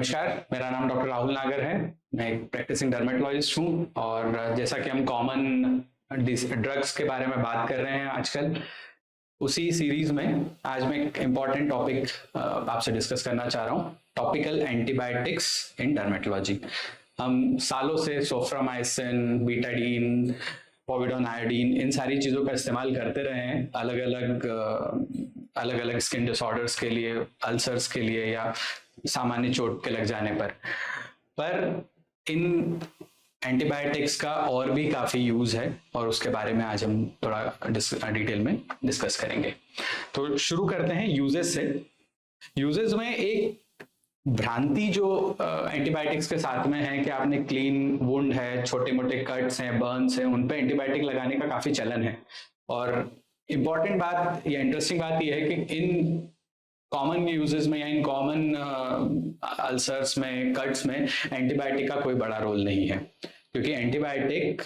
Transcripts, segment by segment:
नमस्कार, मेरा नाम डॉक्टर राहुल नागर है। मैं एक प्रैक्टिसिंग डर्मेटोलॉजिस्ट हूँ और जैसा कि हम कॉमन ड्रग्स के बारे में बात कर रहे हैं आजकल, उसी सीरीज में आज मैं एक इम्पॉर्टेंट टॉपिक आपसे डिस्कस करना चाह रहा हूँ, टॉपिकल एंटीबायोटिक्स इन डर्मेटोलॉजी। हम सालों से सोफ्रामाइसिन, बीटाडीन, पोविडोन आयोडीन, इन सारी चीज़ों का इस्तेमाल करते रहे हैं अलग अलग स्किन डिसऑर्डर्स के लिए, अल्सर्स के लिए या सामान्य चोट के लग जाने पर इन एंटीबायोटिक्स का और भी काफी यूज है और उसके बारे में आज हम थोड़ा डिटेल में डिस्कस करेंगे। तो शुरू करते हैं यूजेस से। यूजेस में एक भ्रांति जो एंटीबायोटिक्स के साथ में है कि आपने क्लीन वुंड है, छोटे मोटे कट्स हैं, बर्न्स हैं, उन पे एंटीबायोटिक लगाने का काफी चलन है। और इम्पॉर्टेंट बात या इंटरेस्टिंग बात यह है कि इन कॉमन यूजेस में या इन कॉमन अल्सर्स में, कट्स में एंटीबायोटिक का कोई बड़ा रोल नहीं है, क्योंकि एंटीबायोटिक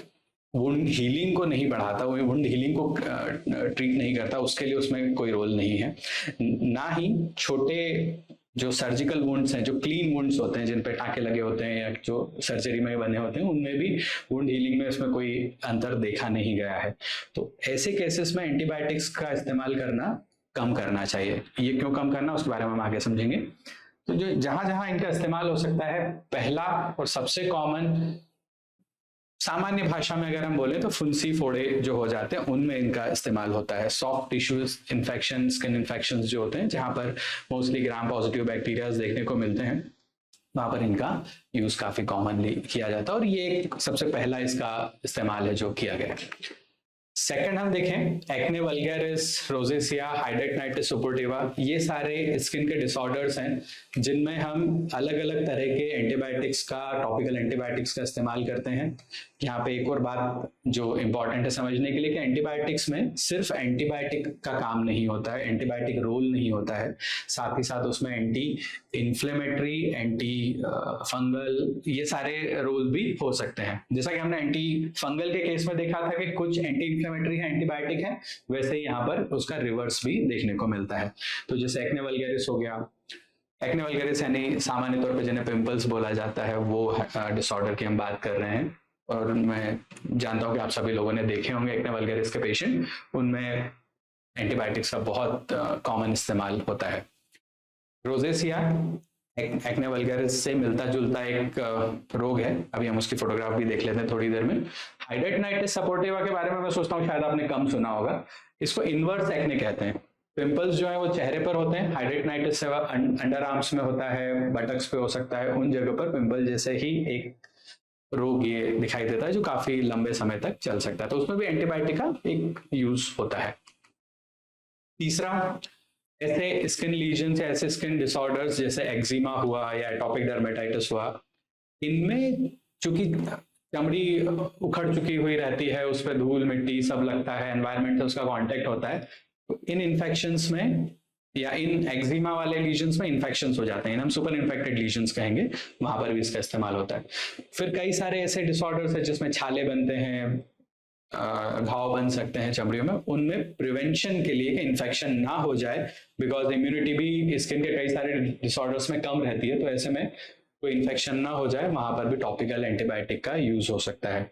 वुंड हीलिंग को नहीं बढ़ाता, वो वुंड हीलिंग को ट्रीट नहीं करता, उसके लिए उसमें कोई रोल नहीं है। ना ही छोटे जो सर्जिकल वुंड्स हैं, जो क्लीन वुंड्स होते हैं, जिन पे टाके लगे होते हैं या जो सर्जरी में बने होते हैं, उनमें भी वुंड हीलिंग में उसमें कोई अंतर देखा नहीं गया है। तो ऐसे केसेस में एंटीबायोटिक्स का इस्तेमाल करना कम करना चाहिए। ये क्यों कम करना, उसके बारे में हम आगे समझेंगे। तो जो जहां जहां इनका इस्तेमाल हो सकता है, पहला और सबसे कॉमन, सामान्य भाषा में अगर हम बोले तो फुंसी फोड़े जो हो जाते हैं, उनमें इनका इस्तेमाल होता है। Soft tissues infection, skin infection जो होते हैं, जहां पर मोस्टली ग्राम पॉजिटिव बैक्टीरिया देखने को मिलते हैं, वहां पर इनका यूज काफी कॉमनली किया जाता है और ये एक सबसे पहला इसका इस्तेमाल है जो किया गया। सेकंड हम देखें, एक्ने वल्गैरिस, रोजेसिया, हाइड्रेक्टिनिटिस सुपोर्टिवा, ये सारे स्किन के डिसऑर्डर्स हैं जिनमें हम अलग अलग तरह के एंटीबायोटिक्स का, टॉपिकल एंटीबायोटिक्स का इस्तेमाल करते हैं। यहाँ पे एक और बात जो इंपॉर्टेंट है समझने के लिए कि एंटीबायोटिक्स में सिर्फ एंटीबायोटिक का काम नहीं होता है, एंटीबायोटिक रोल नहीं होता है, साथ ही साथ उसमें एंटी इन्फ्लेमेटरी, एंटी फंगल, ये सारे रोल भी हो सकते हैं। जैसा कि हमने एंटी फंगल के केस में देखा था कि कुछ एंटी इन्फ्लेमेटरी है, एंटीबायोटिक है, वैसे ही यहाँ पर उसका रिवर्स भी देखने को मिलता है। तो जैसे एक्ने वल्गैरिस हो गया, एक्ने वल्गैरिस यानी सामान्य तौर पर जिन्हें पिंपल्स बोला जाता है, वो डिसऑर्डर की हम बात कर रहे हैं और मैं जानता हूं कि आप सभी लोगों ने देखे होंगे एक्ने वल्गैरिस के पेशेंट, उनमें एंटीबायोटिक्स का बहुत कॉमन इस्तेमाल होता है। रोजेसिया एक्ने वल्गैरिस से मिलता जुलता एक रोग है, अभी हम उसकी फोटोग्राफ भी देख लेते हैं थोड़ी देर में। हाइड्रेक्टिनिटिस सपोर्टिवा के बारे में मैं सोचता हूँ शायद आपने कम सुना होगा। इसको इनवर्स एक्ने कहते हैं। पिंपल्स जो है वो चेहरे पर होते हैं, हाइड्रेक्टिनिटिस अंडर आर्म्स में होता है, बटक्स पे हो सकता है, उन जगह पर पिंपल जैसे ही एक रोग ये दिखाई देता है जो काफी लंबे समय तक चल सकता है। तो उसमें भी एंटीबायोटिक का एक यूज होता है। तीसरा, ऐसे स्किन लीजन्स या ऐसे स्किन डिसऑर्डर्स जैसे एक्जिमा हुआ या एटॉपिक डर्मेटाइटिस हुआ, इनमें चूंकि चमड़ी उखड़ चुकी हुई रहती है, उस पर धूल मिट्टी सब लगता है, एनवायरनमेंट से उसका कांटेक्ट होता है, तो इन इन्फेक्शंस में या इन एक्जिमा वाले लीजन्स में इन्फेक्शंस हो जाते हैं, हम सुपर इन्फेक्टेड लीजन्स कहेंगे, वहां पर भी इसका इस्तेमाल होता है। फिर कई सारे ऐसे डिसऑर्डर्स है जिसमें छाले बनते हैं, घाव बन सकते हैं चमड़ियों में, उनमें प्रिवेंशन के लिए कि इन्फेक्शन ना हो जाए, बिकॉज इम्यूनिटी भी स्किन के कई सारे डिसऑर्डर्स में कम रहती है, तो ऐसे में कोई इन्फेक्शन ना हो जाए, वहां पर भी टॉपिकल एंटीबायोटिक का यूज हो सकता है।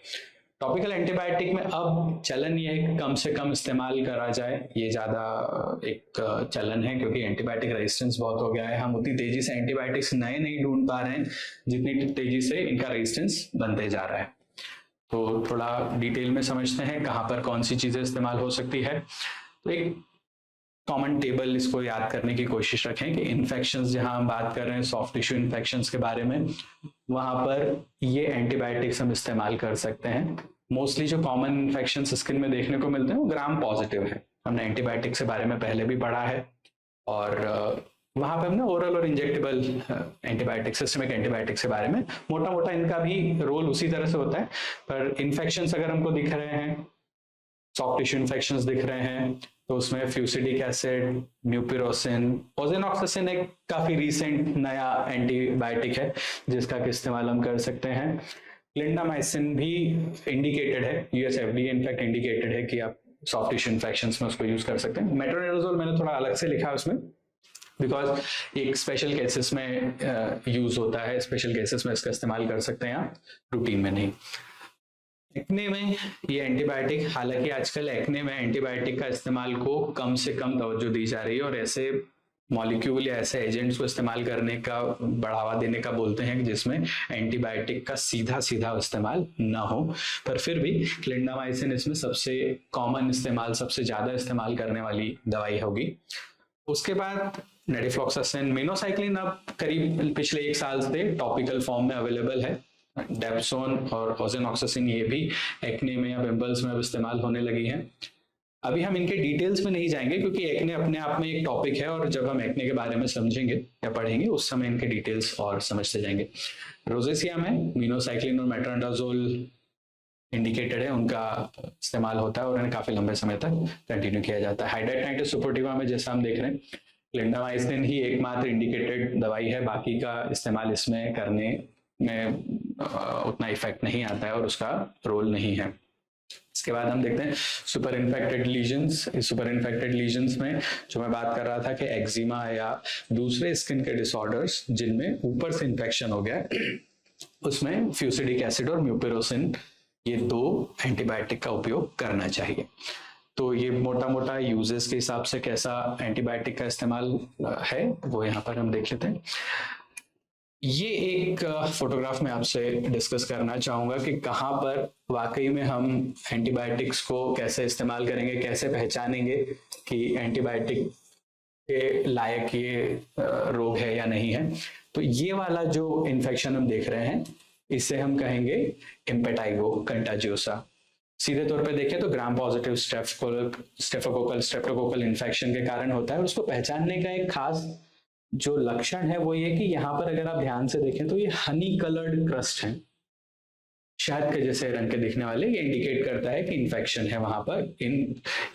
टॉपिकल एंटीबायोटिक में अब चलन ये है कि कम से कम इस्तेमाल करा जाए, ये ज्यादा एक चलन है, क्योंकि एंटीबायोटिक रेजिस्टेंस बहुत हो गया है। हम उतनी तेजी से एंटीबायोटिक्स नए नहीं ढूंढ पा रहे हैं जितनी तेजी से इनका रेजिस्टेंस बनते जा रहा है। तो थोड़ा डिटेल में समझते हैं कहाँ पर कौन सी चीजें इस्तेमाल हो सकती है। तो एक कॉमन टेबल इसको याद करने की कोशिश रखें कि इन्फेक्शंस जहां हम बात कर रहे हैं सॉफ्ट टिश्यू इन्फेक्शंस के बारे में, वहां पर ये एंटीबायोटिक्स हम इस्तेमाल कर सकते हैं। मोस्टली जो कॉमन इन्फेक्शंस स्किन में देखने को मिलते हैं वो ग्राम पॉजिटिव है, हमने एंटीबायोटिक्स के बारे में पहले भी पढ़ा है, और वहां पे हमने ओरल और इंजेक्टेबल एंटीबायोटिक, सिस्टमिक एंटीबायोटिक्स के बारे में मोटा मोटा इनका भी रोल उसी तरह से होता है। पर इन्फेक्शंस अगर हमको दिख रहे हैं, सॉफ्ट टिश्यू इन्फेक्शंस दिख रहे हैं, तो उसमें फ्यूसिडिक एसिड, म्यूपिरोसिन, ओजेनॉक्सिसिन एक काफी रिसेंट नया एंटीबायोटिक है जिसका इस्तेमाल हम कर सकते हैं। क्लिंडामाइसिन भी इंडिकेटेड है, यूएस एफडीए इनफैक्ट इंडिकेटेड है कि आप सॉफ्ट टिश्यू इन्फेक्शंस में उसको यूज कर सकते हैं। मेट्रोनिडाजोल मैंने थोड़ा अलग से लिखा है उसमें, बिकॉज एक स्पेशल केसेस में यूज होता है, स्पेशल केसेस में इसका इस्तेमाल कर सकते हैं आप, रूटीन में नहीं। एक्ने में ये एंटीबायोटिक, हालांकि आजकल एक्ने में एंटीबायोटिक का इस्तेमाल को कम से कम तवज्जो दी जा रही है, और ऐसे मॉलिक्यूल या ऐसे एजेंट्स को इस्तेमाल करने का बढ़ावा देने का बोलते हैं जिसमें एंटीबायोटिक का सीधा सीधा इस्तेमाल ना हो। पर फिर भी क्लिंडामाइसिन इसमें सबसे कॉमन इस्तेमाल, सबसे ज्यादा इस्तेमाल करने वाली दवाई होगी। उसके बाद नेडिफ्लॉक्सासिन, मिनोसाइक्लिन अब करीब पिछले 1 साल से टॉपिकल फॉर्म में अवेलेबल है। डेप्सोन और ओजेनॉक्सिसिन ये भी एक्ने में या पिंपल्स में अब इस्तेमाल होने लगी हैं। अभी हम इनके डिटेल्स में नहीं जाएंगे क्योंकि एक्ने अपने आप में एक टॉपिक है, और जब हम एक्ने के बारे में समझेंगे या पढ़ेंगे उस समय इनके डिटेल्स और समझते जाएंगे। रोजेसिया में मिनोसाइक्लिन और मेट्रोनिडाजोल इंडिकेटेड है, उनका इस्तेमाल होता है और उन्हें काफी लंबे समय तक कंटिन्यू किया जाता है। हाइड्रेटाइटिस सुपोर्टिवा में जैसा हम देख रहे हैं, क्लिंडामाइसिन ही एकमात्र इंडिकेटेड दवाई है, बाकी का इस्तेमाल इसमें करने में उतना इफेक्ट नहीं आता है और उसका रोल नहीं है। इसके बाद हम देखते हैं सुपर इन्फेक्टेड लीजन्स। इस सुपर इन्फेक्टेड लीजन्स में जो मैं बात कर रहा था कि एक्जिमा या दूसरे स्किन के डिसऑर्डर्स जिनमें ऊपर से इन्फेक्शन हो गया, उसमें फ्यूसिडिक एसिड और म्यूपिरोसिन, ये 2 एंटीबायोटिक का उपयोग करना चाहिए। तो ये मोटा मोटा यूजेस के हिसाब से कैसा एंटीबायोटिक का इस्तेमाल है वो यहाँ पर हम देख लेते हैं। ये एक फोटोग्राफ में आपसे डिस्कस करना चाहूंगा कि कहाँ पर वाकई में हम एंटीबायोटिक्स को कैसे इस्तेमाल करेंगे, कैसे पहचानेंगे कि एंटीबायोटिक के लायक ये रोग है या नहीं है। तो ये वाला जो इन्फेक्शन हम देख रहे हैं इसे हम कहेंगे इम्पेटाइगो कंटाजियोसा। सीधे तौर पे देखें तो ग्राम पॉजिटिव स्ट्रेप्टोकोकल इन्फेक्शन के कारण होता है। उसको पहचानने का एक खास जो लक्षण है वो ये कि यहाँ पर अगर आप ध्यान से देखें तो ये हनी कलर्ड क्रस्ट है, शहद के जैसे रंग के दिखने वाले, ये इंडिकेट करता है कि इन्फेक्शन है वहां पर।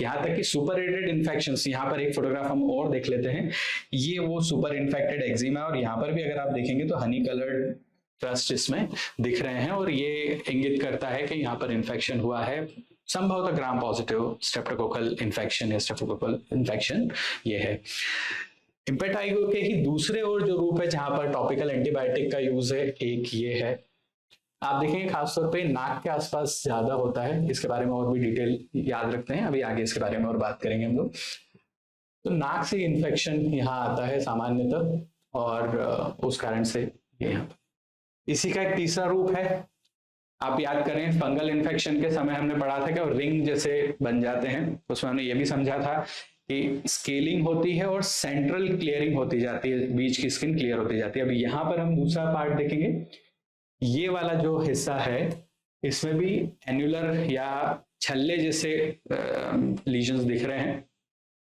यहाँ तक कि सुपरएडेड इन्फेक्शन, यहाँ पर एक फोटोग्राफ हम और देख लेते हैं, ये वो सुपर इन्फेक्टेड एक्जिमा, और यहाँ पर भी अगर आप देखेंगे तो हनी कलर्ड क्रस्ट इसमें दिख रहे हैं, और ये इंगित करता है कि यहाँ पर इन्फेक्शन हुआ है, संभवतः ग्राम पॉजिटिव स्ट्रेप्टोकोकल इन्फेक्शन या स्ट्रेप्टोकोकल इन्फेक्शन ये है। इम्पेटाइगो के ही दूसरे और जो रूप है जहां पर टॉपिकल एंटीबायोटिक का यूज है, एक ये है। आप देखेंगे खासतौर पे नाक के आसपास ज्यादा होता है, इसके बारे में और भी डिटेल याद रखते हैं, अभी आगे इसके बारे में और बात करेंगे हम लोग। तो नाक से इन्फेक्शन यहाँ आता है सामान्यतः, और उस कारण से ये यहाँ पर। इसी का एक तीसरा रूप है, आप याद करें फंगल इन्फेक्शन के समय हमने पढ़ा था कि रिंग जैसे बन जाते हैं, उसमें हमने ये भी समझा था कि स्केलिंग होती है और सेंट्रल क्लियरिंग होती जाती है, बीच की स्किन क्लियर होती जाती है। अब यहाँ पर हम दूसरा पार्ट देखेंगे, ये वाला जो हिस्सा है इसमें भी एन्युलर या छल्ले जैसे लीजन्स दिख रहे हैं,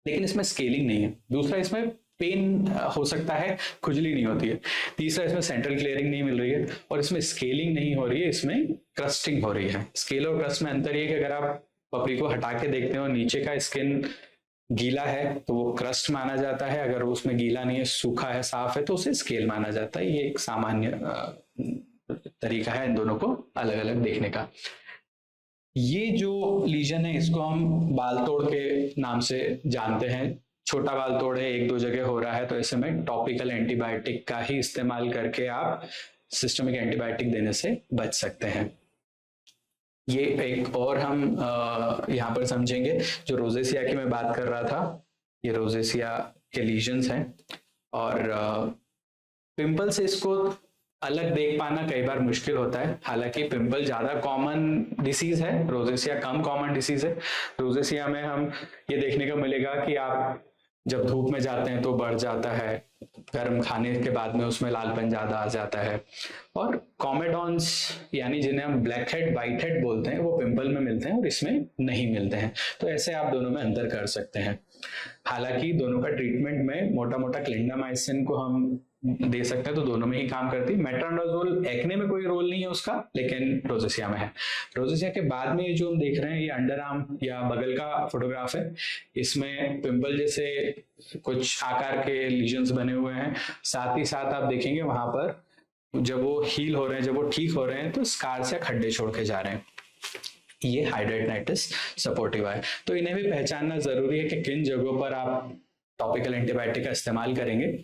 लेकिन इसमें स्केलिंग नहीं है। दूसरा, इसमें पेन हो सकता है, खुजली नहीं होती है। तीसरा, इसमें सेंट्रल क्लियरिंग नहीं मिल रही है, और इसमें स्केलिंग नहीं हो रही है, इसमें क्रस्टिंग हो रही है। स्केल और क्रस्ट में अंतर ये कि अगर आप पपड़ी को हटा के देखते हो, नीचे का स्किन गीला है तो वो क्रस्ट माना जाता है, अगर उसमें गीला नहीं है, सूखा है, साफ है, तो उसे स्केल माना जाता है। ये एक सामान्य तरीका है इन दोनों को अलग अलग देखने का। ये जो लीजन है इसको हम बाल तोड़ के नाम से जानते हैं। छोटा बाल तोड़ है, 1-2 जगह हो रहा है, तो ऐसे में टॉपिकल एंटीबायोटिक का ही इस्तेमाल करके आप सिस्टमिक एंटीबायोटिक देने से बच सकते हैं। ये एक और हम यहाँ पर समझेंगे, जो रोजेसिया की मैं बात कर रहा था, ये रोजेसिया के लीजन्स हैं, और पिंपल से इसको अलग देख पाना कई बार मुश्किल होता है। हालांकि पिंपल ज्यादा कॉमन डिसीज है, रोजेसिया कम कॉमन डिसीज है। रोजेसिया में हम ये देखने को मिलेगा कि आप जब धूप में जाते हैं तो बढ़ जाता है, गर्म खाने के बाद में उसमें लालपन ज्यादा आ जाता है, और कॉमेडॉन्स यानी जिन्हें हम ब्लैक हेड व्हाइट हेड बोलते हैं वो पिंपल में मिलते हैं और इसमें नहीं मिलते हैं। तो ऐसे आप दोनों में अंतर कर सकते हैं। हालांकि दोनों का ट्रीटमेंट में मोटा मोटा क्लिंडामाइसिन को हम दे सकते हैं, तो दोनों में ही काम करती है। मेट्रोनिडाजोल एक्ने में कोई रोल नहीं है उसका, लेकिन रोजेसिया में है। रोजेसिया के बाद में जो हम देख रहे हैं ये अंडर आर्म या बगल का फोटोग्राफ है। इसमें पिंपल जैसे कुछ आकार के लीजन्स बने हुए हैं, साथ ही साथ आप देखेंगे वहां पर जब वो हील हो रहे हैं, जब वो ठीक हो रहे हैं, तो स्कार्स या खड्डे छोड़ के जा रहे हैं। ये हाइड्रेटाइटिस सपोर्टिवा है। तो इन्हें भी पहचानना जरूरी है कि किन जगहों पर आप टॉपिकल एंटीबायोटिक का इस्तेमाल करेंगे।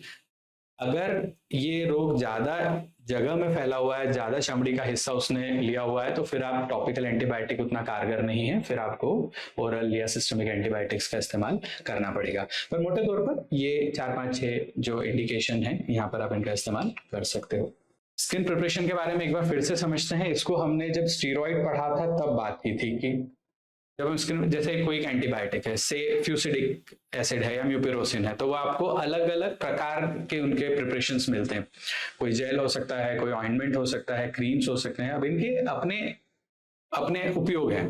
अगर ये रोग ज्यादा जगह में फैला हुआ है, ज्यादा चमड़ी का हिस्सा उसने लिया हुआ है, तो फिर आप टॉपिकल एंटीबायोटिक उतना कारगर नहीं है, फिर आपको ओरल या सिस्टमिक एंटीबायोटिक्स का इस्तेमाल करना पड़ेगा। पर मोटे तौर पर ये 4-5-6 जो इंडिकेशन है यहाँ पर आप इनका इस्तेमाल कर सकते हो। स्किन प्रिपरेशन के बारे में एक बार फिर से समझते हैं। इसको हमने जब स्टीरॉइड पढ़ा था तब बात की थी कि जब हम स्किन, जैसे कोई एक एंटीबायोटिक है, से फ्यूसिडिक एसिड है या म्यूपिरोसिन है, तो वो आपको अलग अलग प्रकार के उनके प्रिपरेशंस मिलते हैं। कोई जेल हो सकता है, कोई ऑइंटमेंट हो सकता है, क्रीम्स हो सकते हैं। अब इनके अपने अपने उपयोग हैं।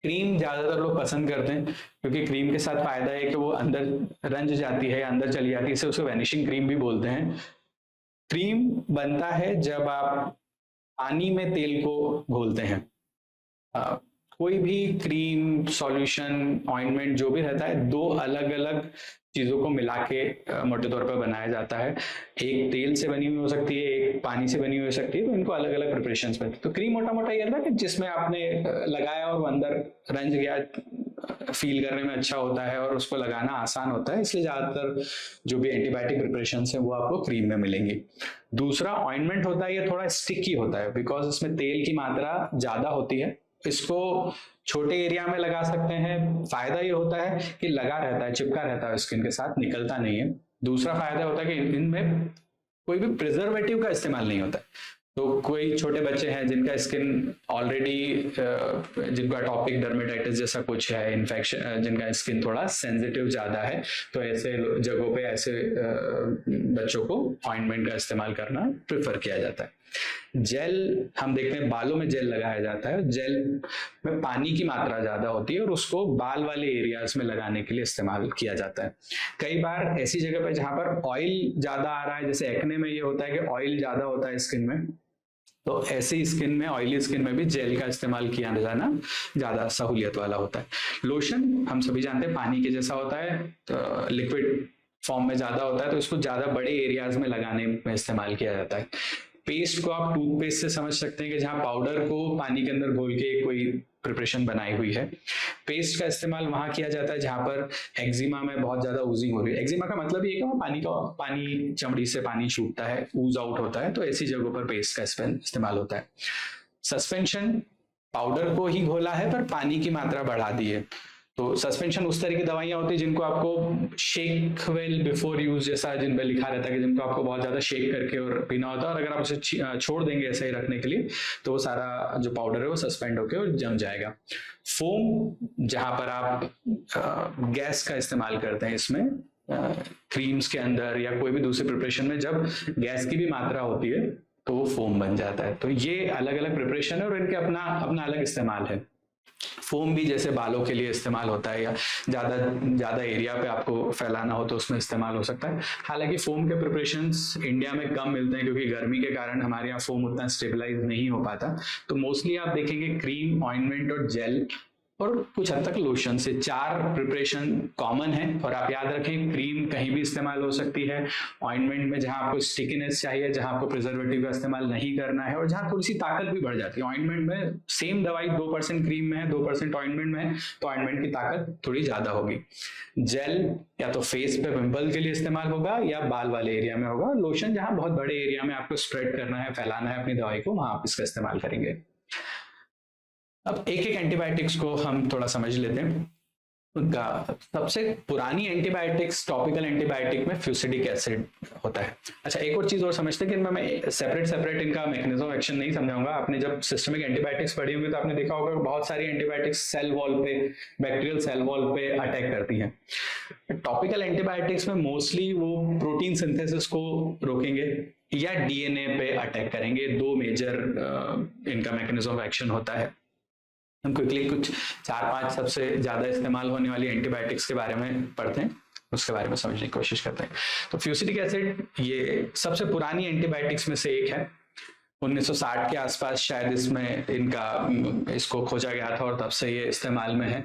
क्रीम ज्यादातर लोग पसंद करते हैं क्योंकि क्रीम के साथ फायदा है कि वो अंदर रंज जाती है, अंदर चली जाती है, इसे उसको वैनिशिंग क्रीम भी बोलते हैं। क्रीम बनता है जब आप पानी में तेल को घोलते हैं। कोई भी क्रीम, सॉल्यूशन, ऑइंटमेंट जो भी रहता है, दो अलग अलग चीजों को मिला के मोटे तौर पर बनाया जाता है। एक तेल से बनी हुई हो सकती है, एक पानी से बनी हुई हो सकती है, तो इनको अलग अलग प्रिपरेशंस में। तो क्रीम मोटा मोटा ये रहता है कि जिसमें आपने लगाया और वो अंदर रंज गया, फील करने में अच्छा होता है और उसको लगाना आसान होता है, इसलिए ज्यादातर जो भी एंटीबायोटिक प्रिपरेशन है वो आपको क्रीम में मिलेंगी। दूसरा ऑइंटमेंट होता है, ये थोड़ा स्टिकी होता है बिकॉज इसमें तेल की मात्रा ज्यादा होती है। इसको छोटे एरिया में लगा सकते हैं। फायदा ये होता है कि लगा रहता है, चिपका रहता है स्किन के साथ, निकलता नहीं है। दूसरा फायदा होता है कि इनमें कोई भी प्रिजर्वेटिव का इस्तेमाल नहीं होता है। तो कोई छोटे बच्चे हैं जिनका स्किन ऑलरेडी, जिनको एटॉपिक डर्मेटाइटिस जैसा कुछ है, इन्फेक्शन, जिनका स्किन थोड़ा सेंसिटिव ज्यादा है, तो ऐसे जगहों पे ऐसे बच्चों को ऑइंटमेंट का इस्तेमाल करना प्रेफर किया जाता है। जेल हम देखते हैं, बालों में जेल लगाया जाता है। जेल में पानी की मात्रा ज्यादा होती है और उसको बाल वाले एरियाज में लगाने के लिए इस्तेमाल किया जाता है। कई बार ऐसी जगह पे जहां पर ऑयल ज्यादा आ रहा है, जैसे एक्ने में ये होता है कि ऑयल ज्यादा होता है स्किन में, तो ऐसी स्किन में, ऑयली स्किन में भी जेल का इस्तेमाल किया जाना ज्यादा सहूलियत वाला होता है। लोशन हम सभी जानते हैं पानी के जैसा होता है, तो लिक्विड फॉर्म में ज्यादा होता है, तो इसको ज्यादा बड़े एरियाज में लगाने में इस्तेमाल किया जाता है। पेस्ट को आप टूथपेस्ट से समझ सकते हैं कि जहां पाउडर को पानी के अंदर घोल के कोई प्रिपरेशन बनाई हुई है। पेस्ट का इस्तेमाल वहां किया जाता है जहां पर एक्जिमा में बहुत ज्यादा ऊजिंग हो रही है। एक्जिमा का मतलब ये कि पानी चमड़ी से पानी छूटता है, ऊज आउट होता है, तो ऐसी जगहों पर पेस्ट का इस्तेमाल होता है। सस्पेंशन, पाउडर को ही घोला है पर पानी की मात्रा बढ़ा दी है। तो सस्पेंशन उस तरह की दवाइयां होती है जिनको आपको शेक वेल बिफोर यूज जैसा जिन पे लिखा रहता है कि जिनको आपको बहुत ज्यादा शेक करके और पीना होता है, और अगर आप उसे छोड़ देंगे ऐसे ही रखने के लिए तो वो सारा जो पाउडर है वो सस्पेंड होकर और जम जाएगा। फोम, जहां पर आप गैस का इस्तेमाल करते हैं, इसमें क्रीम्स के अंदर या कोई भी दूसरे प्रिपरेशन में जब गैस की भी मात्रा होती है तो वो फोम बन जाता है। तो ये अलग अलग प्रिपरेशन है और इनके अपना अपना अलग इस्तेमाल है। फोम भी जैसे बालों के लिए इस्तेमाल होता है या ज्यादा ज्यादा एरिया पे आपको फैलाना हो तो उसमें इस्तेमाल हो सकता है। हालांकि फोम के प्रिपरेशंस इंडिया में कम मिलते हैं क्योंकि गर्मी के कारण हमारे यहाँ फोम उतना स्टेबलाइज नहीं हो पाता। तो मोस्टली आप देखेंगे क्रीम, ऑइंटमेंट और जेल और कुछ हद तक लोशन से 4 प्रिपरेशन कॉमन है। और आप याद रखें, क्रीम कहीं भी इस्तेमाल हो सकती है, ऑइंटमेंट में जहां आपको स्टिकीनेस चाहिए, जहां आपको प्रिजर्वेटिव का इस्तेमाल नहीं करना है और जहां थोड़ी सी ताकत भी बढ़ जाती है। ऑइंटमेंट में सेम दवाई 2% क्रीम में है, 2% ऑइंटमेंट में है, तो ऑइंटमेंट की ताकत थोड़ी ज्यादा होगी। जेल या तो फेस पे पिंपल के लिए इस्तेमाल होगा या बाल वाले एरिया में होगा। लोशन जहां बहुत बड़े एरिया में आपको स्प्रेड करना है, फैलाना है अपनी दवाई को, वहां आप इसका इस्तेमाल करेंगे। अब एक एक एंटीबायोटिक्स को हम थोड़ा समझ लेते हैं। उनका सबसे पुरानी एंटीबायोटिक्स, टॉपिकल एंटीबायोटिक में फ्यूसिडिक एसिड होता है। अच्छा, एक और चीज और समझते हैं कि इनमें मैं सेपरेट इनका मैकेनिज्म ऑफ एक्शन नहीं समझाऊंगा। आपने जब सिस्टमिक एंटीबायोटिक्स पढ़ी होंगी तो आपने देखा होगा कि बहुत सारी एंटीबायोटिक्स सेल वॉल पे, बैक्टीरियल सेल वॉल पे अटैक करती हैं। टॉपिकल एंटीबायोटिक्स में मोस्टली वो प्रोटीन सिंथेसिस को रोकेंगे या डीएनए पे अटैक करेंगे। 2 मेजर इनका मैकेनिज्म ऑफ एक्शन होता है। हम क्विकली कुछ 4-5 सबसे ज्यादा इस्तेमाल होने वाली एंटीबायोटिक्स के बारे में पढ़ते हैं, उसके बारे में समझने की कोशिश करते हैं। तो फ्यूसिडिक एसिड ये सबसे पुरानी एंटीबायोटिक्स में से एक है। 1960 के आसपास शायद इसको खोजा गया था और तब से ये इस्तेमाल में है।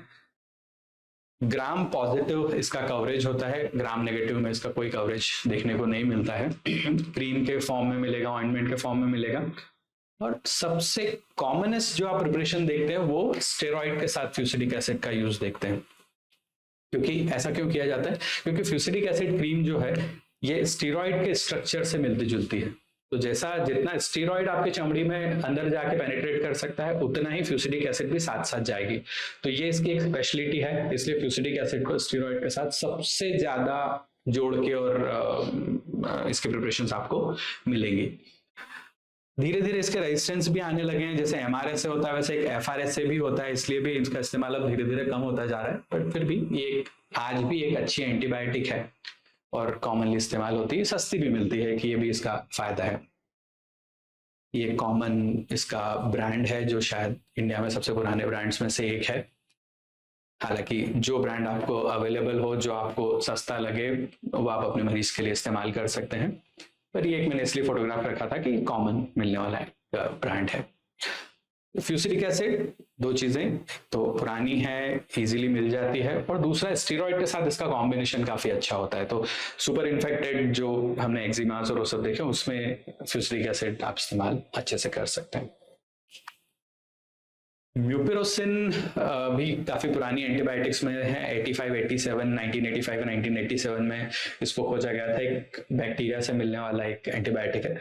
ग्राम पॉजिटिव इसका कवरेज होता है, ग्राम नेगेटिव में इसका कोई कवरेज देखने को नहीं मिलता है। क्रीम के फॉर्म में मिलेगा, ऑइंटमेंट के फॉर्म में मिलेगा। और सबसे कॉमनेस्ट जो आप प्रिपरेशन देखते हैं वो स्टेरॉइड के साथ फ्यूसिडिक एसिड का यूज देखते हैं, क्योंकि ऐसा क्यों किया जाता है? क्योंकि फ्यूसिडिक एसिड क्रीम जो है ये स्टीरॉयड के स्ट्रक्चर से मिलती जुलती है। तो जैसा जितना स्टीरॉयड आपके चमड़ी में अंदर जाके पेनिट्रेट कर सकता है, उतना ही फ्यूसिडिक एसिड भी साथ साथ जाएगी। तो ये इसकी एक स्पेशलिटी है, इसलिए फ्यूसिडिक एसिड को स्टीरॉयड के साथ सबसे ज्यादा जोड़ के और इसके प्रिपरेशंस आपको मिलेंगी। धीरे धीरे इसके रेजिस्टेंस भी आने लगे हैं, जैसे एमआरएस से होता है वैसे एक एफआरएस से भी होता है, इसलिए भी इसका इस्तेमाल अब धीरे धीरे कम होता जा रहा है। बट फिर भी ये आज भी एक अच्छी एंटीबायोटिक है और कॉमनली इस्तेमाल होती है, सस्ती भी मिलती है, कि ये भी इसका फायदा है। ये कॉमन इसका ब्रांड है जो शायद इंडिया में सबसे पुराने ब्रांड्स में से एक है। हालांकि जो ब्रांड आपको अवेलेबल हो, जो आपको सस्ता लगे, वो आप अपने मरीज के लिए इस्तेमाल कर सकते हैं। पर ये एक मैंने इसलिए फोटोग्राफ रखा था कि कॉमन मिलने वाला ब्रांड है। फ्यूसिडिक एसिड दो चीजें, तो पुरानी है, इजीली मिल जाती है, और दूसरा स्टीरॉयड के साथ इसका कॉम्बिनेशन काफी अच्छा होता है। तो सुपर इन्फेक्टेड जो हमने एक्जिमास और वो सब देखे, उसमें फ्यूसिडिक एसिड आप इस्तेमाल अच्छे से कर सकते हैं। म्यूपिरोसिन भी काफी पुरानी एंटीबायोटिक्स में है, 85, 87, 1985 और 1987 में इसको खोजा गया था। एक बैक्टीरिया से मिलने वाला एक एंटीबायोटिक है,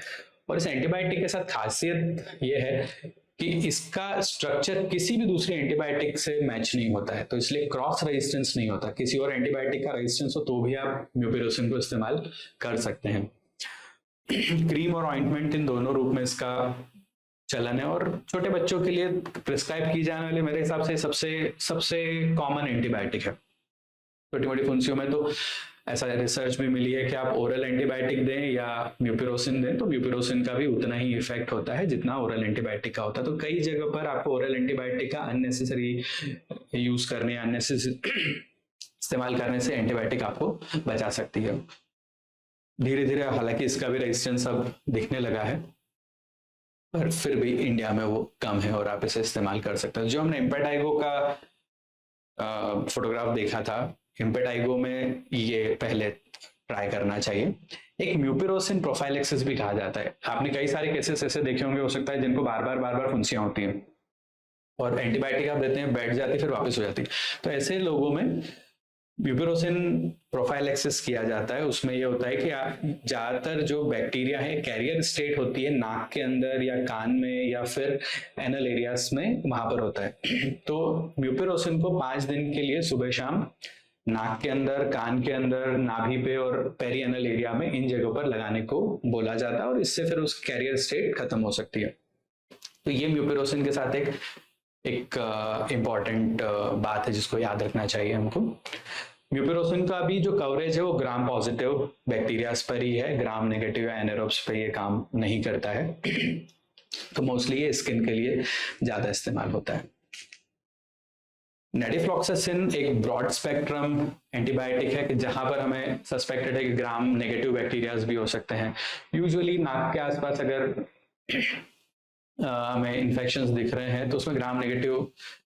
और इस एंटीबायोटिक के साथ खासियत ये है कि इसका स्ट्रक्चर किसी भी दूसरी एंटीबायोटिक से मैच नहीं होता है, तो इसलिए क्रॉस रेजिस्टेंस नहीं होता। किसी और एंटीबायोटिक का रेजिस्टेंस हो तो भी आप म्यूपिरोसिन को इस्तेमाल कर सकते हैं। क्रीम और ऑइंटमेंट इन दोनों रूप में इसका चलन है, और छोटे बच्चों के लिए प्रिस्क्राइब की जाने वाली मेरे हिसाब से सबसे कॉमन एंटीबायोटिक है। छोटी मोटी फुंसियों में तो ऐसा रिसर्च भी मिली है कि आप ओरल एंटीबायोटिक दें या म्यूपिरोसिन दें, तो म्यूपिरोसिन का भी उतना ही इफेक्ट होता है जितना ओरल एंटीबायोटिक का होता है। तो कई जगह पर आपको ओरल एंटीबायोटिक का अननेसेसरी यूज करने, अननेसेसरी इस्तेमाल करने से एंटीबायोटिक आपको बचा सकती है। धीरे धीरे हालांकि इसका भी रेजिस्टेंस अब दिखने लगा है, पर फिर भी इंडिया में वो कम है और आप इसे इस्तेमाल कर सकते हैं। जो हमने इम्पेटाइगो का फोटोग्राफ देखा था, इम्पेटाइगो में ये पहले ट्राई करना चाहिए। एक म्यूपिरोसिन प्रोफाइलेक्सिस भी कहा जाता है। आपने कई सारे केसेस ऐसे देखे होंगे, हो सकता है जिनको बार बार फुंसियां होती हैं और एंटीबायोटिक आप देते हैं, बैठ जाती, फिर वापस हो जाती। तो ऐसे लोगों में म्यूपिरोसिन प्रोफाइलेक्सिस किया जाता है। उसमें ये होता है कि ज्यादातर जो बैक्टीरिया है कैरियर स्टेट होती है नाक के अंदर या कान में या फिर एनल एरियाज में, वहां पर होता है। तो म्यूपिरोसिन को 5 दिन के लिए सुबह शाम नाक के अंदर, कान के अंदर, नाभि पे और पेरिएनल एरिया में, इन जगहों पर लगाने को बोला जाता है, और इससे फिर उस कैरियर स्टेट खत्म हो सकती है। तो ये म्यूपिरोसिन के साथ एक इम्पॉर्टेंट बात है जिसको याद रखना चाहिए हमको। म्यूपिरोसिन का भी जो कवरेज है वो ग्राम पॉजिटिव बैक्टीरियाज पर ही है, ग्राम नेगेटिव या एनारोब्स पे ये काम नहीं करता है। तो मोस्टली ये स्किन के लिए ज्यादा इस्तेमाल होता है। नेडिफ्लॉक्सासिन एक ब्रॉड स्पेक्ट्रम एंटीबायोटिक है कि जहां पर हमें सस्पेक्टेड है कि ग्राम नेगेटिव बैक्टीरियाज भी हो सकते हैं। यूजुअली नाक के आसपास अगर हमें इन्फेक्शंस दिख रहे हैं तो उसमें ग्राम नेगेटिव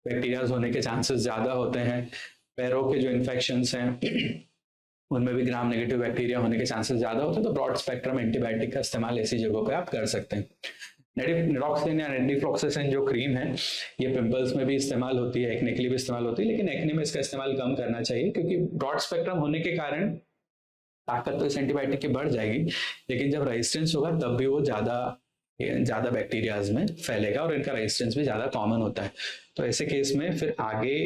बैक्टीरियाज होने के चांसेस ज्यादा होते हैं। पैरों के जो इन्फेक्शंस हैं उनमें भी ग्राम नेगेटिव बैक्टीरिया होने के चांसेस ज्यादा होते हैं। तो ब्रॉड स्पेक्ट्रम एंटीबायोटिक का इस्तेमाल ऐसी जगहों पे आप कर सकते हैं। नेडिफ्लॉक्सासिन या नेडिफ्लॉक्सासिन जो क्रीम है, ये पिंपल्स में भी इस्तेमाल होती है, एक्ने के लिए भी इस्तेमाल होती है, लेकिन एक्ने में इसका इस्तेमाल कम करना चाहिए, क्योंकि ब्रॉड स्पेक्ट्रम होने के कारण ताकत तो इस एंटीबायोटिक की बढ़ जाएगी, लेकिन जब रेजिस्टेंस होगा तब भी वो ज्यादा बैक्टीरियाज में फैलेगा और इनका रेजिस्टेंस भी ज्यादा कॉमन होता है। तो ऐसे केस में फिर आगे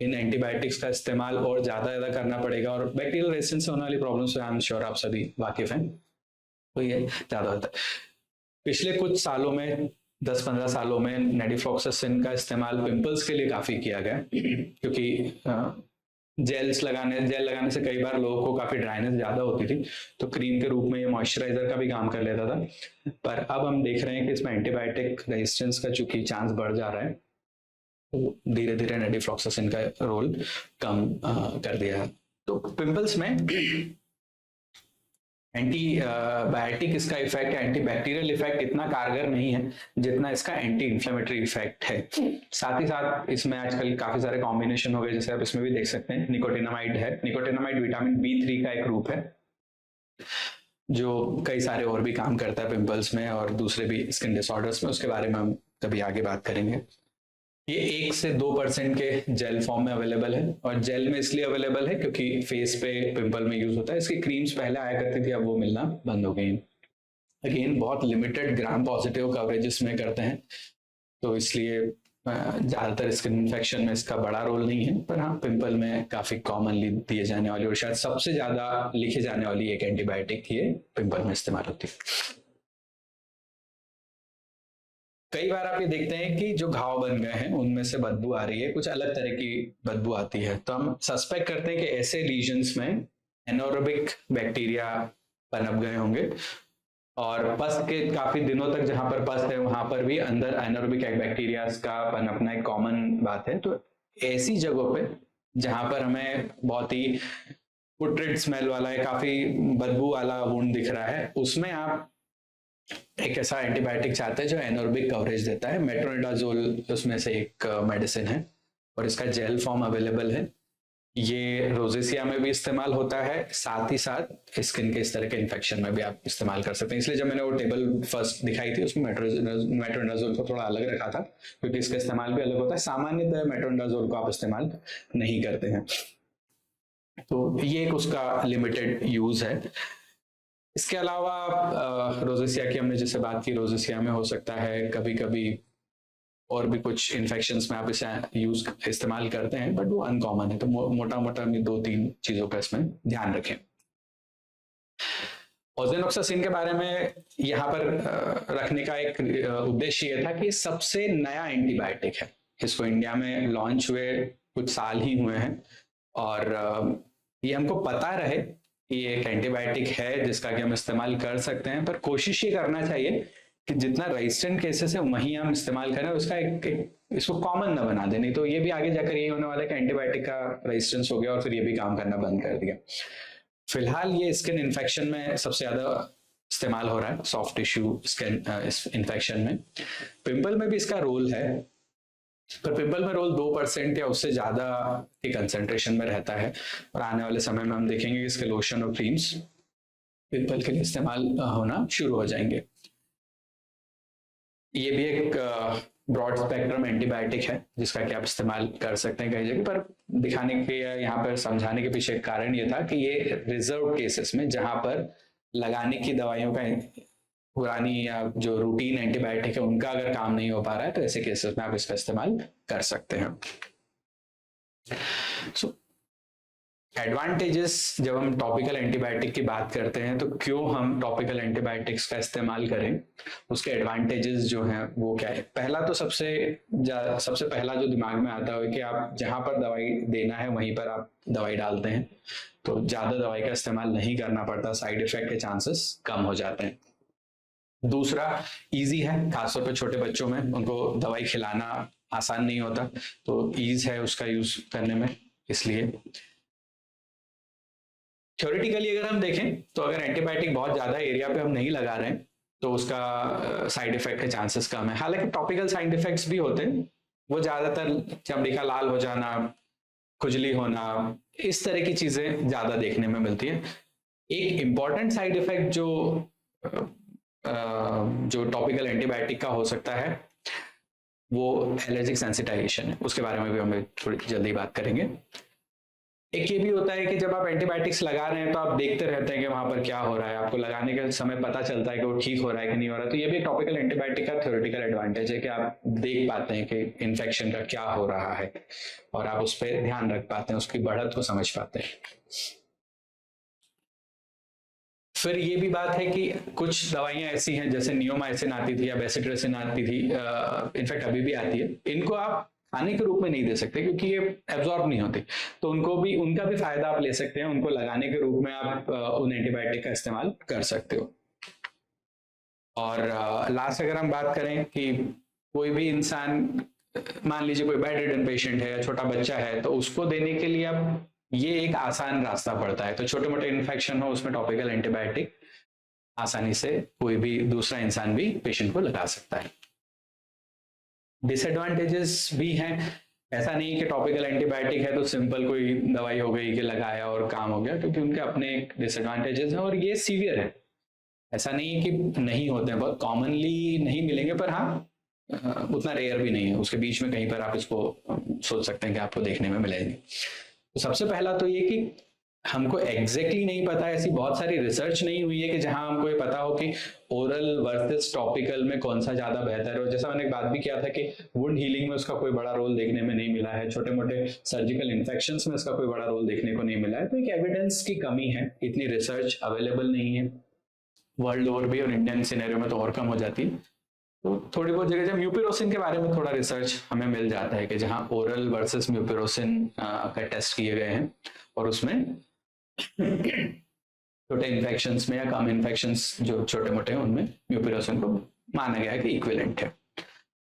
इन एंटीबायोटिक्स का इस्तेमाल और ज्यादा करना पड़ेगा, और बैक्टीरियल रेजिस्टेंस से होने वाली प्रॉब्लम से आई एम श्योर आप सभी वाकिफ हैं, तो ये ज्यादा होता है। पिछले कुछ सालों में, 10-15 सालों में नेडिफ्लॉक्सासिन का इस्तेमाल पिंपल्स के लिए काफी किया गया, क्योंकि जेल लगाने से कई बार लोगों को काफी ड्राइनेस ज्यादा होती थी, तो क्रीम के रूप में ये मॉइस्चराइजर का भी काम कर लेता था। पर अब हम देख रहे हैं कि इसमें एंटीबायोटिक रेजिस्टेंस का चूंकि चांस बढ़ जा रहा है, तो धीरे धीरे नेडिफ्लॉक्सासिन का रोल कम कर दिया है। तो पिंपल्स में एंटीबायोटिक इसका इफेक्ट, एंटी बैक्टीरियल इफेक्ट इतना कारगर नहीं है जितना इसका एंटी इन्फ्लेमेटरी इफेक्ट है। साथ ही साथ इसमें आजकल काफी सारे कॉम्बिनेशन हो गए, जैसे आप इसमें भी देख सकते हैं। निकोटिनामाइड है, निकोटिनामाइड विटामिन B3 का एक रूप है जो कई सारे और भी काम करता है पिंपल्स में और दूसरे भी स्किन डिसऑर्डर्स में। उसके बारे में हम कभी आगे बात करेंगे। ये 1 से 2% के जेल फॉर्म में अवेलेबल है, और जेल में इसलिए अवेलेबल है क्योंकि फेस पे पिंपल में यूज होता है। इसकी क्रीम्स पहले आया करती थी, अब वो मिलना बंद हो गई। अगेन बहुत लिमिटेड ग्राम पॉजिटिव कवरेज इसमें करते हैं, तो इसलिए ज्यादातर स्किन इन्फेक्शन में इसका बड़ा रोल नहीं है। पर हाँ, पिंपल में काफी कॉमनली दिए जाने वाली और शायद सबसे ज्यादा लिखे जाने वाली एक एंटीबायोटिक ये पिंपल में इस्तेमाल होती है। कई बार आप ये देखते हैं कि जो घाव बन गए हैं उनमें से बदबू आ रही है, कुछ अलग तरह की बदबू आती है, तो हम सस्पेक्ट करते हैं कि ऐसे लीजन्स में एनोरोबिक बैक्टीरिया पनप गए होंगे, और पस के काफी दिनों तक जहां पर पस है वहां पर भी अंदर एनोरोबिक बैक्टीरिया का पनपना एक कॉमन बात है। तो ऐसी जगहों पे जहां पर हमें बहुत ही पुट्रिड स्मेल वाला है, काफी बदबू वाला वुंड दिख रहा है, उसमें आप एक ऐसा एंटीबायोटिक चाहते हैं जो एनोर्बिक कवरेज देता है। मेट्रोनिडाजोल उसमें से एक मेडिसिन है और इसका जेल फॉर्म अवेलेबल है। ये रोजेसिया में भी इस्तेमाल होता है, साथ ही साथ स्किन के इस तरह के इन्फेक्शन में भी आप इस्तेमाल कर सकते हैं। इसलिए जब मैंने वो टेबल फर्स्ट दिखाई थी उसमें मेट्रोनिडाजोल को थोड़ा अलग रखा था, क्योंकि इसका इस्तेमाल भी अलग होता है। सामान्यतः मेट्रोनिडाजोल को आप इस्तेमाल नहीं करते हैं, तो ये एक उसका लिमिटेड यूज है। इसके अलावा रोजेसिया की हमने जैसे बात की, रोजेसिया में हो सकता है कभी कभी और भी कुछ इन्फेक्शंस में आप इसे इस्तेमाल करते हैं, बट वो अनकॉमन है। तो मोटा मोटा हम 2-3 चीजों का इसमें ध्यान रखें। ओजेनोक्सासिन के बारे में यहाँ पर रखने का एक उद्देश्य ये था कि सबसे नया एंटीबायोटिक है, इसको इंडिया में लॉन्च हुए कुछ साल ही हुए हैं, और ये हमको पता रहे ये एक एंटीबायोटिक है जिसका कि हम इस्तेमाल कर सकते हैं, पर कोशिश ये करना चाहिए कि जितना रेजिस्टेंट केसेस है वहीं हम इस्तेमाल करें, उसका इसको कॉमन ना बना दें, नहीं तो ये भी आगे जाकर यही होने वाला है कि एंटीबायोटिक का रेजिस्टेंस हो गया और फिर ये भी काम करना बंद कर दिया। फिलहाल ये स्किन इन्फेक्शन में सबसे ज्यादा इस्तेमाल हो रहा है, सॉफ्ट टिश्यू स्किन इन्फेक्शन में। पिंपल में भी इसका रोल है, पर पिंपल में रोल 2% या उससे ज्यादा की कंसेंट्रेशन में रहता है, और आने वाले समय में हम देखेंगे कि इसके लोशन और क्रीम्स पिंपल के लिए इस्तेमाल होना शुरू हो जाएंगे। ये भी एक ब्रॉड स्पेक्ट्रम एंटीबायोटिक है जिसका कि आप इस्तेमाल कर सकते हैं कई जगह पर। दिखाने के यहाँ पर समझाने के पीछे कारण ये था कि ये रिजर्व केसेस में जहां पर लगाने की दवाइयों का पुरानी या जो रूटीन एंटीबायोटिक है उनका अगर काम नहीं हो पा रहा है, तो ऐसे केसेस में आप इसका इस्तेमाल कर सकते हैं। सो एडवांटेजेस, जब हम टॉपिकल एंटीबायोटिक की बात करते हैं तो क्यों हम टॉपिकल एंटीबायोटिक्स का इस्तेमाल करें, उसके एडवांटेजेस जो हैं वो क्या है। पहला तो सबसे पहला जो दिमाग में आता है कि आप जहां पर दवाई देना है वहीं पर आप दवाई डालते हैं, तो ज्यादा दवाई का इस्तेमाल नहीं करना पड़ता, साइड इफेक्ट के चांसेस कम हो जाते हैं। दूसरा, इजी है, खासतौर पर छोटे बच्चों में उनको दवाई खिलाना आसान नहीं होता, तो ईज है उसका यूज करने में। इसलिए थ्योरेटिकली अगर हम देखें तो अगर एंटीबायोटिक बहुत ज्यादा एरिया पे हम नहीं लगा रहे हैं तो उसका साइड इफेक्ट के चांसेस कम है। हालांकि टॉपिकल साइड इफेक्ट्स भी होते हैं, वो ज्यादातर चमड़ी का लाल हो जाना, खुजली होना, इस तरह की चीजें ज्यादा देखने में मिलती है। एक इंपॉर्टेंट साइड इफेक्ट जो टॉपिकल एंटीबायोटिक का हो सकता है वो एलर्जिक सेंसिटाइजेशन है, उसके बारे में भी हम थोड़ी जल्दी बात करेंगे। एक ये भी होता है कि जब आप एंटीबायोटिक्स लगा रहे हैं तो आप देखते रहते हैं कि वहां पर क्या हो रहा है, आपको लगाने के समय पता चलता है कि वो ठीक हो रहा है कि नहीं हो रहा है। तो ये भी टॉपिकल एंटीबायोटिक का थ्योरेटिकल एडवांटेज है कि आप देख पाते हैं कि इन्फेक्शन का क्या हो रहा है और आप उस पर ध्यान रख पाते हैं, उसकी बढ़त को समझ पाते हैं। फिर ये भी बात है कि कुछ दवाइयां ऐसी हैं जैसे नियोमाइसिन आती थी या बेसिट्रेसिन आती थी, इनफैक्ट अभी भी आती है, इनको आप खाने के रूप में नहीं दे सकते क्योंकि ये एब्जॉर्ब नहीं होती, तो उनका भी फायदा आप ले सकते हैं, उनको लगाने के रूप में आप उन एंटीबायोटिक का इस्तेमाल कर सकते हो। और लास्ट अगर हम बात करें कि कोई भी इंसान, मान लीजिए कोई बेड रिडन पेशेंट है या छोटा बच्चा है, तो उसको देने के लिए आप ये एक आसान रास्ता पड़ता है। तो छोटे मोटे इन्फेक्शन हो उसमें टॉपिकल एंटीबायोटिक आसानी से कोई भी दूसरा इंसान भी पेशेंट को लगा सकता है। डिसएडवांटेजेस भी हैं, ऐसा नहीं कि टॉपिकल एंटीबायोटिक है तो सिंपल कोई दवाई हो गई कि लगाया और काम हो गया, क्योंकि उनके अपने डिसएडवांटेजेस हैं और ये सीवियर है। ऐसा नहीं है कि नहीं होते हैं, बहुत कॉमनली नहीं मिलेंगे, पर हाँ उतना रेयर भी नहीं है, उसके बीच में कहीं पर आप इसको सोच सकते हैं कि आपको देखने में मिलेगी। तो सबसे पहला तो ये कि हमको एग्जैक्टली नहीं पता है, ऐसी बहुत सारी रिसर्च नहीं हुई है कि जहां हमको ये पता हो कि ओरल वर्सेस टॉपिकल में कौन सा ज्यादा बेहतर है। और जैसा मैंने एक बात भी किया था कि वुंड हीलिंग में उसका कोई बड़ा रोल देखने में नहीं मिला है, छोटे मोटे सर्जिकल इन्फेक्शंस में इसका कोई बड़ा रोल देखने को नहीं मिला है। तो एक एविडेंस की कमी है, इतनी रिसर्च अवेलेबल नहीं है वर्ल्ड ओवर भी, और इंडियन सिनेरियो में तो और कम हो जाती है। तो थोड़ी बहुत जगह जब म्यूपिरोसिन के बारे में थोड़ा रिसर्च हमें मिल जाता है कि जहां ओरल वर्सेस म्यूपिरोसिन का टेस्ट किए गए हैं और उसमें छोटे इन्फेक्शंस में या कम इन्फेक्शंस जो छोटे मोटे हैं उनमें म्यूपिरोसिन को माना गया है कि इक्विवेलेंट है।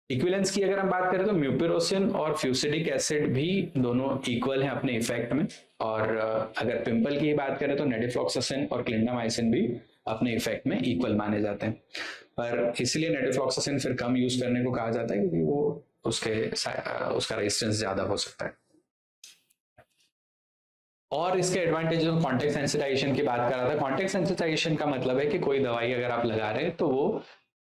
इक्विवेलेंस की अगर हम बात करें तो म्यूपिरोसिन और फ्यूसिडिक एसिड भी दोनों इक्वल हैं अपने इफेक्ट में। और अगर पिंपल की बात करें तो नेडिफ्लॉक्सासिन और क्लिंडामाइसिन भी अपने इफेक्ट में इक्वल माने जाते हैं। पर इसलिए नेडिफ्लॉक्सासिन फिर कम यूज करने को कहा जाता है क्योंकि वो उसका रेजिस्टेंस ज्यादा हो सकता है। और इसके एडवांटेज कॉन्टेक्ट सेंसिटाइजेशन की बात कर रहा था। कॉन्टेक्ट सेंसिटाइजेशन का मतलब है कि कोई दवाई अगर आप लगा रहे हैं तो वो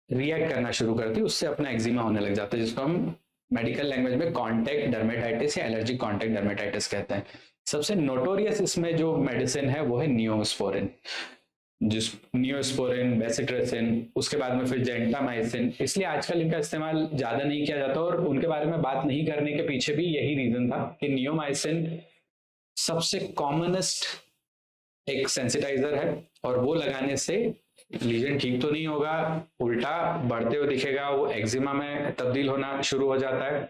रिएक्ट करना शुरू करती है, उससे अपना एक्जिमा होने लग जाता है, जिसको हम मेडिकल लैंग्वेज में कॉन्टेक्ट डर्मेटाइटिस या एलर्जिक कॉन्टेक्ट डर्मेटाइटिस कहते हैं। सबसे नोटोरियस इसमें जो मेडिसिन है वो है नियोस्पोरिन, जिस नियोस्पोरिन, बेसिट्रेसिन, उसके बाद में फिर जेंटामाइसिन। इसलिए आजकल इनका इस्तेमाल ज्यादा नहीं किया जाता और उनके बारे में बात नहीं करने के पीछे भी यही रीजन था कि नियोमाइसिन सबसे कॉमनेस्ट एक सेंसिटाइजर है और वो लगाने से लीजन ठीक तो नहीं होगा, उल्टा बढ़ते हुए दिखेगा, वो एक्जिमा में तब्दील होना शुरू हो जाता है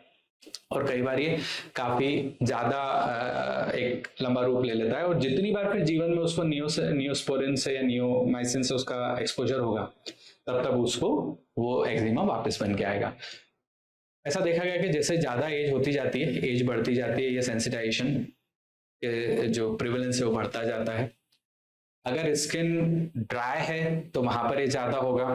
और कई बार ये काफी ज्यादा एक लंबा रूप ले लेता है। और जितनी बार फिर जीवन में उसको नियोस्पोरिन से या नियोमाइसिन से उसका एक्सपोजर होगा तब तक उसको वो एक्जिमा वापस बन के आएगा। ऐसा देखा गया कि जैसे ज्यादा एज होती जाती है, एज बढ़ती जाती है, ये सेंसिटाइजेशन जो प्रिवलेंस है वो बढ़ता जाता है। अगर स्किन ड्राई है तो वहां पर ये ज्यादा होगा।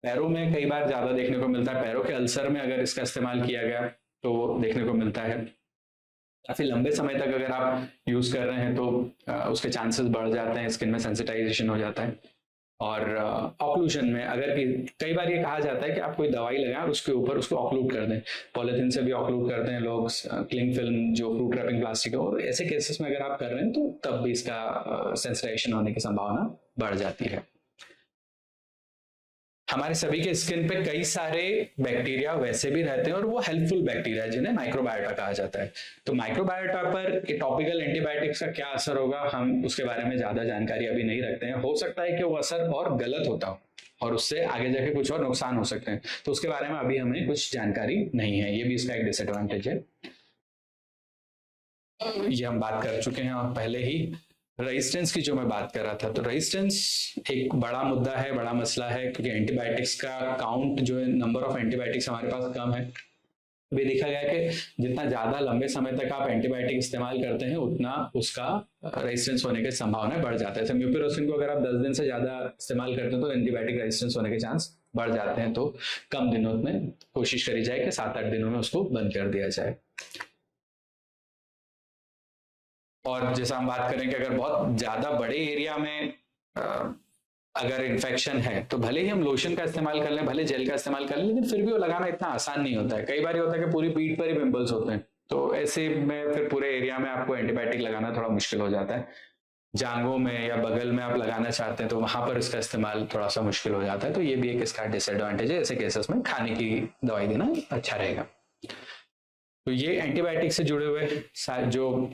पैरों में कई बार ज्यादा देखने को मिलता है, पैरों के अल्सर में अगर इसका इस्तेमाल किया गया तो देखने को मिलता है। काफी लंबे समय तक अगर आप यूज कर रहे हैं तो उसके चांसेस बढ़ जाते हैं, स्किन में सेंसिटाइजेशन हो जाता है। और ऑक्लूजन में अगर कई बार ये कहा जाता है कि आप कोई दवाई लगाएं और उसके ऊपर उसको ऑक्लूड कर दें, पॉलिथीन से भी ऑक्लूड करते हैं लोग, क्लिंग फिल्म जो फ्रूट रैपिंग प्लास्टिक है, और ऐसे केसेस में अगर आप कर रहे हैं तो तब भी इसका सेंसिटाइजेशन होने की संभावना बढ़ जाती है। हमारे सभी के स्किन पे कई सारे बैक्टीरिया वैसे भी रहते हैं और वो हेल्पफुल बैक्टीरिया है जिन्हें माइक्रोबायोटा कहा जाता है। तो माइक्रोबायोटा पर टॉपिकल एंटीबायोटिक्स का क्या असर होगा, हम उसके बारे में ज्यादा जानकारी अभी नहीं रखते हैं। हो सकता है कि वो असर और गलत होता हो और उससे आगे जाके कुछ और नुकसान हो सकते हैं, तो उसके बारे में अभी हमें कुछ जानकारी नहीं है। ये भी इसका एक डिसएडवांटेज है। ये हम बात कर चुके हैं और पहले ही रेजिस्टेंस की जो मैं बात कर रहा था, तो रेजिस्टेंस एक बड़ा मुद्दा है, बड़ा मसला है, क्योंकि एंटीबायोटिक्स का काउंट जो है, नंबर ऑफ एंटीबायोटिक्स हमारे पास कम है। भी देखा गया कि जितना ज्यादा लंबे समय तक आप एंटीबायोटिक इस्तेमाल करते हैं उतना उसका रेजिस्टेंस होने की संभावना बढ़ जाता है। जैसे म्यूपिरोसिन को अगर आप 10 दिन से ज्यादा इस्तेमाल करते हैं तो एंटीबायोटिक रेजिस्टेंस होने के चांस बढ़ जाते हैं। तो कम दिनों में कोशिश करी जाए कि 7-8 दिनों में उसको बंद कर दिया जाए। और जैसा हम बात करें कि अगर बहुत ज्यादा बड़े एरिया में अगर इन्फेक्शन है तो भले ही हम लोशन का इस्तेमाल कर लें, भले जेल का इस्तेमाल कर लें, लेकिन फिर भी वो लगाना इतना आसान नहीं होता है। कई बार ये होता है कि पूरी पीठ पर ही पिंपल्स होते हैं, तो ऐसे में फिर पूरे एरिया में आपको एंटीबायोटिक लगाना थोड़ा मुश्किल हो जाता है। जांघों में या बगल में आप लगाना चाहते हैं तो वहां पर इसका इस्तेमाल थोड़ा सा मुश्किल हो जाता है। तो ये भी एक इसका डिसएडवांटेज है। ऐसे केसेस में खाने की दवाई देना अच्छा रहेगा। तो ये एंटीबायोटिक से जुड़े हुए जो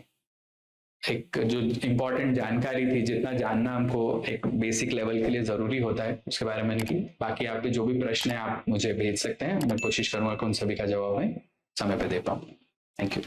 इम्पोर्टेंट जानकारी थी, जितना जानना हमको एक बेसिक लेवल के लिए जरूरी होता है, उसके बारे में नहीं। बाकी आपके जो भी प्रश्न है आप मुझे भेज सकते हैं, मैं कोशिश करूंगा कि उन सभी का जवाब मैं समय पे दे पाऊँ। Thank you.